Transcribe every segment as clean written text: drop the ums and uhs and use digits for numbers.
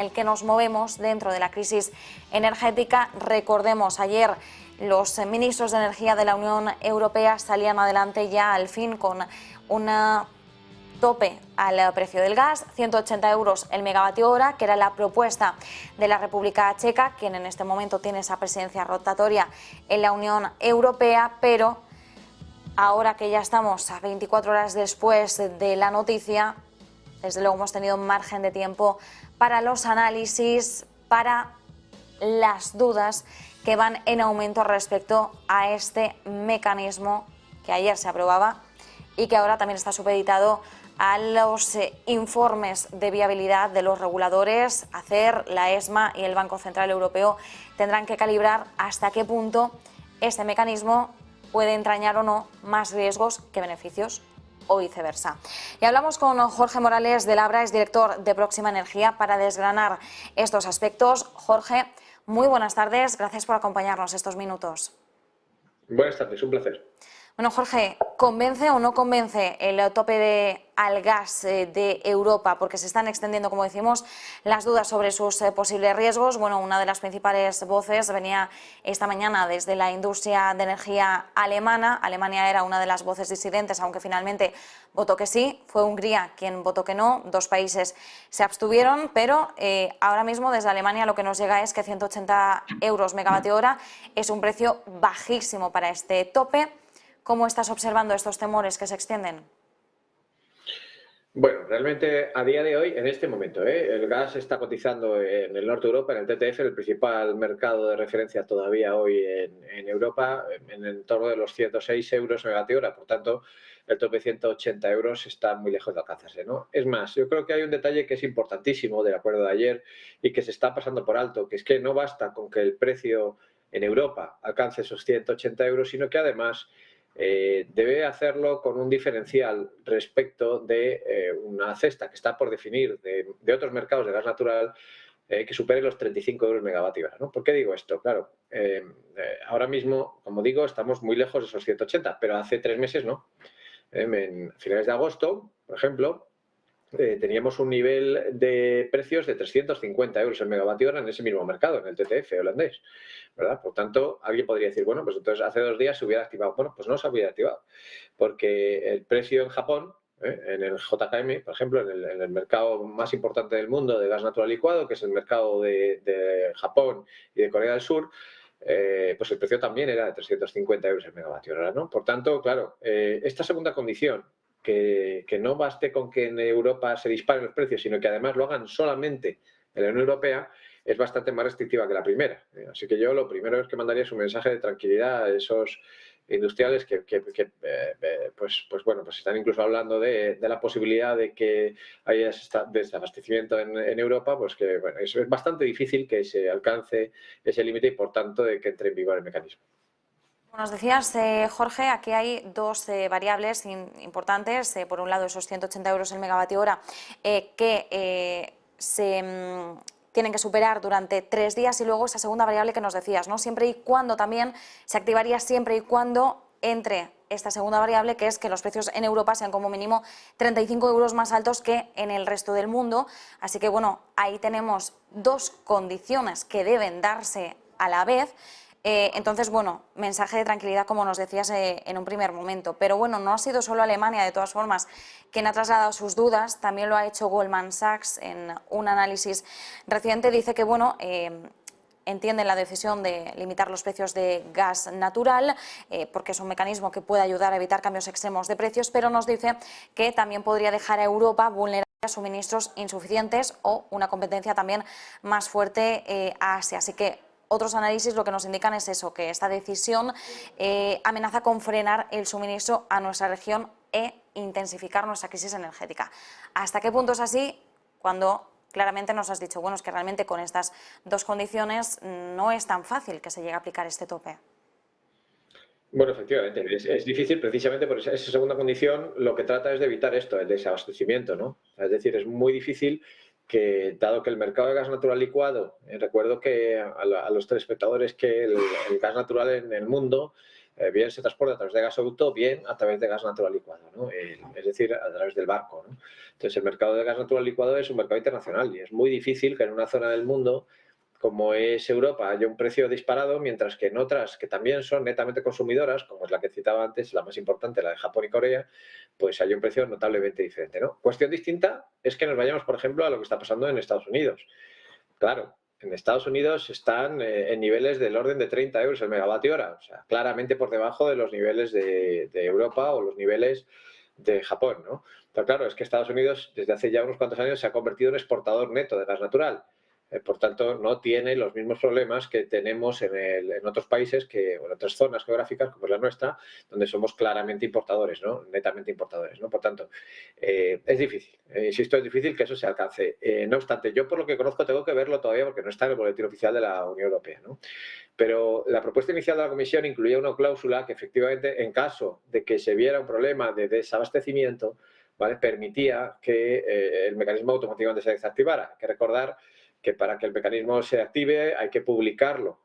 el que nos movemos dentro de la crisis energética. Recordemos, ayer los ministros de Energía de la Unión Europea salían adelante ya al fin con una tope al precio del gas, 180 euros el megavatio hora, que era la propuesta de la República Checa, quien en este momento tiene esa presidencia rotatoria en la Unión Europea, pero ahora que ya estamos a 24 horas después de la noticia, desde luego hemos tenido margen de tiempo para los análisis, para las dudas que van en aumento respecto a este mecanismo que ayer se aprobaba y que ahora también está supeditado a los informes de viabilidad de los reguladores. ACER, la ESMA y el Banco Central Europeo tendrán que calibrar hasta qué punto este mecanismo puede entrañar o no más riesgos que beneficios, o viceversa. Y hablamos con Jorge Morales de Labra, es director de Próxima Energía, para desgranar estos aspectos. Jorge, muy buenas tardes, gracias por acompañarnos estos minutos. Buenas tardes, un placer. Bueno, Jorge, ¿convence o no convence el tope al gas de Europa? Porque se están extendiendo, como decimos, las dudas sobre sus posibles riesgos. Bueno, una de las principales voces venía esta mañana desde la industria de energía alemana. Alemania era una de las voces disidentes, aunque finalmente votó que sí. Fue Hungría quien votó que no. Dos países se abstuvieron, pero ahora mismo desde Alemania lo que nos llega es que 180 euros megavatio hora es un precio bajísimo para este tope. ¿Cómo estás observando estos temores que se extienden? Bueno, realmente a día de hoy, en este momento, el gas está cotizando en el norte de Europa, en el TTF, el principal mercado de referencia todavía hoy en Europa, en el entorno de los 106 euros megavatio hora. Por tanto, el tope de 180 euros está muy lejos de alcanzarse, ¿no? Es más, yo creo que hay un detalle que es importantísimo del acuerdo de ayer y que se está pasando por alto, que es que no basta con que el precio en Europa alcance esos 180 euros, sino que además debe hacerlo con un diferencial respecto de una cesta que está por definir de otros mercados de gas natural que supere los 35 euros megavatio hora, ¿no? ¿Por qué digo esto? Claro, ahora mismo, como digo, estamos muy lejos de esos 180, pero hace 3 meses no. En finales de agosto, por ejemplo, teníamos un nivel de precios de 350 euros el megavatio hora en ese mismo mercado, en el TTF holandés, ¿verdad? Por tanto, alguien podría decir, bueno, pues entonces hace 2 días se hubiera activado. Bueno, pues no se hubiera activado, porque el precio en Japón, en el JKM, por ejemplo, en el mercado más importante del mundo de gas natural licuado, que es el mercado de Japón y de Corea del Sur, pues el precio también era de 350 euros el megavatio hora, ¿no? Por tanto, claro, esta segunda condición, que no baste con que en Europa se disparen los precios, sino que además lo hagan solamente en la Unión Europea, es bastante más restrictiva que la primera. Así que yo lo primero es que mandaría es un mensaje de tranquilidad a esos industriales que pues están incluso hablando de la posibilidad de que haya desabastecimiento en Europa, pues que bueno, es bastante difícil que se alcance ese límite y por tanto de que entre en vigor el mecanismo. Nos decías, Jorge, aquí hay dos variables importantes. Por un lado, esos 180 euros el megavatio hora que se tienen que superar durante 3 días, y luego esa segunda variable que nos decías, ¿no? Siempre y cuando también se activaría siempre y cuando entre esta segunda variable, que es que los precios en Europa sean como mínimo 35 euros más altos que en el resto del mundo. Así que bueno, ahí tenemos dos condiciones que deben darse a la vez. Entonces, bueno, mensaje de tranquilidad, como nos decías en un primer momento. Pero bueno, no ha sido solo Alemania, de todas formas, quien ha trasladado sus dudas. También lo ha hecho Goldman Sachs en un análisis reciente. Dice que, bueno, entienden la decisión de limitar los precios de gas natural, porque es un mecanismo que puede ayudar a evitar cambios extremos de precios, pero nos dice que también podría dejar a Europa vulnerable a suministros insuficientes o una competencia también más fuerte a Asia. Así que otros análisis lo que nos indican es eso, que esta decisión amenaza con frenar el suministro a nuestra región e intensificar nuestra crisis energética. ¿Hasta qué punto es así? Cuando claramente nos has dicho, bueno, es que realmente con estas dos condiciones no es tan fácil que se llegue a aplicar este tope. Bueno, efectivamente, es difícil precisamente por esa segunda condición. Lo que trata es de evitar esto, el desabastecimiento, ¿no? Es decir, es muy difícil que, dado que el mercado de gas natural licuado, recuerdo que a los telespectadores que el gas natural en el mundo bien se transporta a través de gasoducto, bien a través de gas natural licuado, ¿no? Es decir, a través del barco, ¿no? Entonces, el mercado de gas natural licuado es un mercado internacional y es muy difícil que en una zona del mundo como es Europa, haya un precio disparado, mientras que en otras que también son netamente consumidoras, como es la que citaba antes, la más importante, la de Japón y Corea, pues hay un precio notablemente diferente, ¿no? Cuestión distinta es que nos vayamos, por ejemplo, a lo que está pasando en Estados Unidos. Claro, en Estados Unidos están en niveles del orden de 30 euros el megavatio hora, o sea, claramente por debajo de los niveles de Europa o los niveles de Japón, ¿no? Pero claro, es que Estados Unidos desde hace ya unos cuantos años se ha convertido en exportador neto de gas natural. Por tanto, no tiene los mismos problemas que tenemos en otros países, o en otras zonas geográficas, como es la nuestra, donde somos claramente importadores, ¿no? Netamente importadores, ¿no? Por tanto, es difícil, insisto, es difícil que eso se alcance. No obstante, yo por lo que conozco tengo que verlo todavía porque no está en el boletín oficial de la Unión Europea, ¿no? Pero la propuesta inicial de la Comisión incluía una cláusula que efectivamente, en caso de que se viera un problema de desabastecimiento, ¿vale?, permitía que el mecanismo automáticamente se desactivara. Hay que recordar que para que el mecanismo se active hay que publicarlo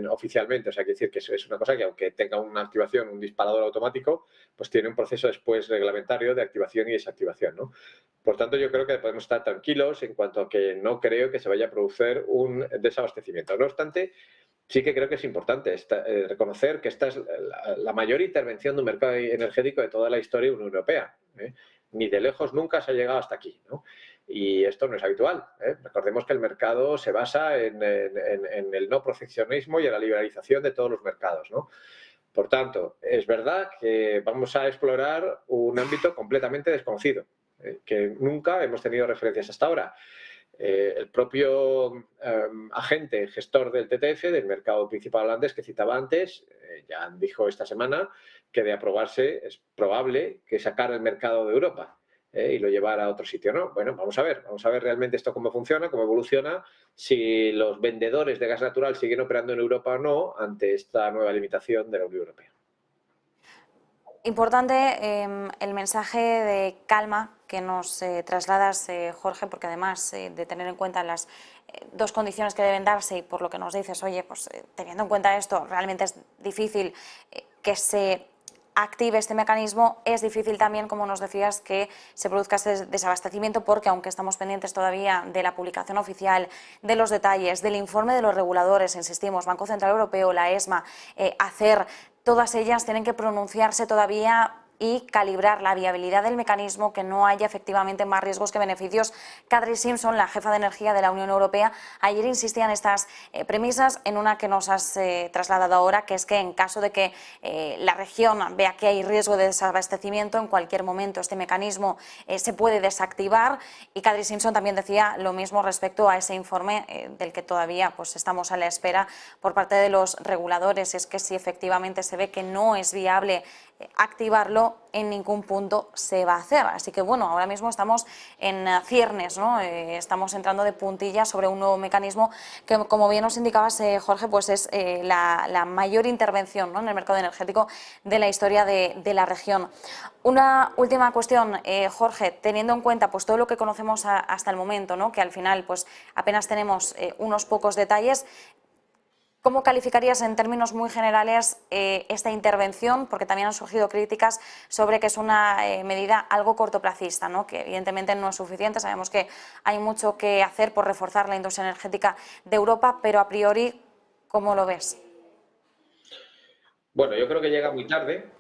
oficialmente. O sea, hay que decir que es una cosa que, aunque tenga una activación, un disparador automático, pues tiene un proceso después reglamentario de activación y desactivación, ¿no? Por tanto, yo creo que podemos estar tranquilos en cuanto a que no creo que se vaya a producir un desabastecimiento. No obstante, sí que creo que es importante reconocer que esta es la mayor intervención de un mercado energético de toda la historia de la Unión Europea. Ni de lejos nunca se ha llegado hasta aquí, ¿no? Y esto no es habitual. Recordemos que el mercado se basa en el no proteccionismo y en la liberalización de todos los mercados, ¿no? Por tanto, es verdad que vamos a explorar un ámbito completamente desconocido, que nunca hemos tenido referencias hasta ahora. El propio agente gestor del TTF, del mercado principal holandés que citaba antes, ya dijo esta semana que de aprobarse es probable que sacara el mercado de Europa y lo llevara a otro sitio, ¿no? Bueno, vamos a ver realmente esto cómo funciona, cómo evoluciona, si los vendedores de gas natural siguen operando en Europa o no ante esta nueva limitación de la Unión Europea. Importante el mensaje de calma que nos trasladas, Jorge, porque además de tener en cuenta las dos condiciones que deben darse y por lo que nos dices, oye, pues teniendo en cuenta esto, realmente es difícil que se active este mecanismo, es difícil también, como nos decías, que se produzca este desabastecimiento, porque aunque estamos pendientes todavía de la publicación oficial, de los detalles, del informe de los reguladores, insistimos, Banco Central Europeo, la ESMA, todas ellas tienen que pronunciarse todavía y calibrar la viabilidad del mecanismo, que no haya efectivamente más riesgos que beneficios. Kadri Simpson, la jefa de energía de la Unión Europea, ayer insistía en estas premisas, en una que nos has trasladado ahora, que es que en caso de que la región vea que hay riesgo de desabastecimiento, en cualquier momento este mecanismo se puede desactivar. Y Kadri Simpson también decía lo mismo respecto a ese informe del que todavía pues estamos a la espera por parte de los reguladores. Es que si efectivamente se ve que no es viable activarlo, en ningún punto se va a hacer. Así que bueno, ahora mismo estamos en ciernes, ¿no? Estamos entrando de puntillas sobre un nuevo mecanismo que, como bien nos indicabas, Jorge, pues es la mayor intervención, ¿no?, en el mercado energético de la historia de la región. Una última cuestión, Jorge, teniendo en cuenta pues todo lo que conocemos hasta el momento, ¿no?, que al final pues apenas tenemos unos pocos detalles, ¿cómo calificarías en términos muy generales esta intervención? Porque también han surgido críticas sobre que es una medida algo cortoplacista, ¿no?, que evidentemente no es suficiente. Sabemos que hay mucho que hacer por reforzar la industria energética de Europa, pero a priori, ¿cómo lo ves? Bueno, yo creo que llega muy tarde.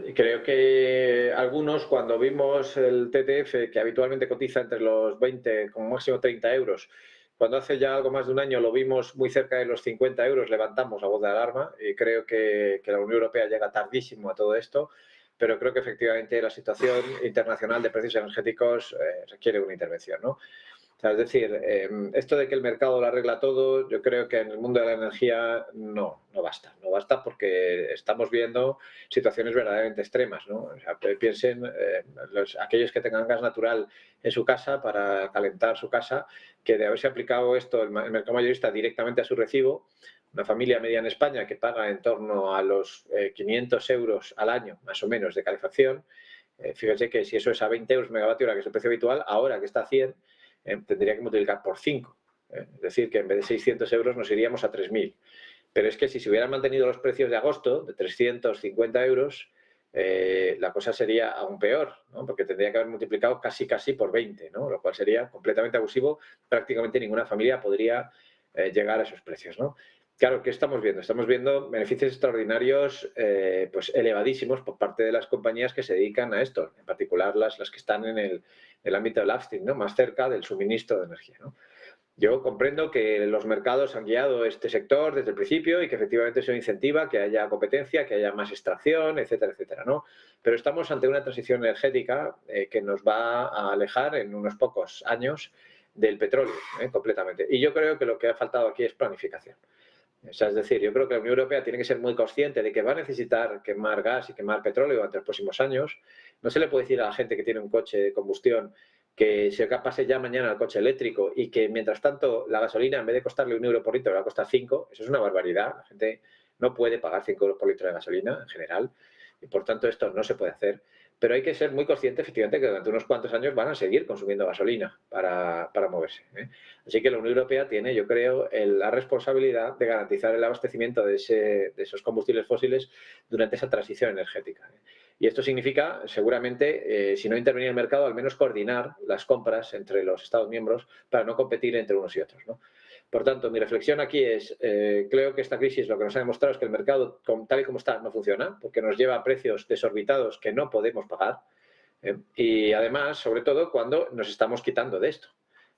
Y creo que algunos, cuando vimos el TTF, que habitualmente cotiza entre los 20, como máximo 30 euros, cuando hace ya algo más de un año lo vimos muy cerca de los 50 euros, levantamos la voz de alarma y creo que la Unión Europea llega tardísimo a todo esto, pero creo que efectivamente la situación internacional de precios energéticos requiere una intervención, ¿no? O sea, es decir, esto de que el mercado lo arregla todo, yo creo que en el mundo de la energía no basta. No basta porque estamos viendo situaciones verdaderamente extremas, ¿no? O sea, piensen aquellos que tengan gas natural en su casa para calentar su casa, que de haberse aplicado esto el mercado mayorista directamente a su recibo, una familia media en España que paga en torno a los 500 euros al año, más o menos, de calefacción, fíjense que si eso es a 20 euros megavatio hora, que es el precio habitual, ahora que está a 100, tendría que multiplicar por 5. Es decir, que en vez de 600 euros nos iríamos a 3.000. Pero es que si se hubieran mantenido los precios de agosto, de 350 euros, la cosa sería aún peor, ¿no? Porque tendría que haber multiplicado casi por 20, ¿no? Lo cual sería completamente abusivo. Prácticamente ninguna familia podría llegar a esos precios, ¿no? Claro, ¿qué estamos viendo? Estamos viendo beneficios extraordinarios pues elevadísimos por parte de las compañías que se dedican a esto, en particular las que están en el ámbito del upstream, ¿no? Más cerca del suministro de energía, ¿no? Yo comprendo que los mercados han guiado este sector desde el principio y que efectivamente eso incentiva que haya competencia, que haya más extracción, etcétera, etcétera, ¿no? Pero estamos ante una transición energética que nos va a alejar en unos pocos años del petróleo, completamente. Y yo creo que lo que ha faltado aquí es planificación. O sea, es decir, yo creo que la Unión Europea tiene que ser muy consciente de que va a necesitar quemar gas y quemar petróleo durante los próximos años. No se le puede decir a la gente que tiene un coche de combustión que se pase ya mañana al coche eléctrico y que mientras tanto la gasolina en vez de costarle 1 euro por litro le va a costar 5. Eso es una barbaridad. La gente no puede pagar 5 euros por litro de gasolina en general y por tanto esto no se puede hacer. Pero hay que ser muy consciente, efectivamente, que durante unos cuantos años van a seguir consumiendo gasolina para moverse. Así que la Unión Europea tiene, yo creo, la responsabilidad de garantizar el abastecimiento de esos combustibles fósiles durante esa transición energética. Y esto significa, seguramente, si no intervenir en el mercado, al menos coordinar las compras entre los Estados miembros para no competir entre unos y otros, ¿no? Por tanto, mi reflexión aquí es, creo que esta crisis lo que nos ha demostrado es que el mercado, tal y como está, no funciona, porque nos lleva a precios desorbitados que no podemos pagar. Y además, sobre todo, cuando nos estamos quitando de esto.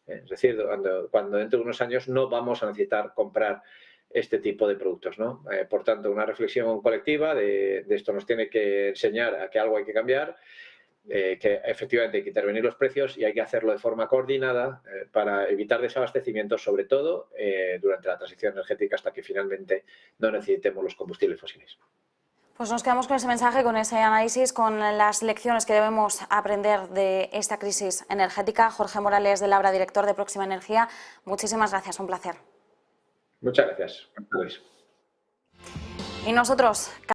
Es decir, cuando dentro de unos años no vamos a necesitar comprar este tipo de productos, ¿no? Por tanto, una reflexión colectiva de esto nos tiene que enseñar a que algo hay que cambiar, que efectivamente hay que intervenir los precios y hay que hacerlo de forma coordinada para evitar desabastecimiento, sobre todo durante la transición energética hasta que finalmente no necesitemos los combustibles fósiles. Pues nos quedamos con ese mensaje, con ese análisis, con las lecciones que debemos aprender de esta crisis energética. Jorge Morales de Labra, director de Próxima Energía, muchísimas gracias, un placer. Muchas gracias. Buenas tardes. Y nosotros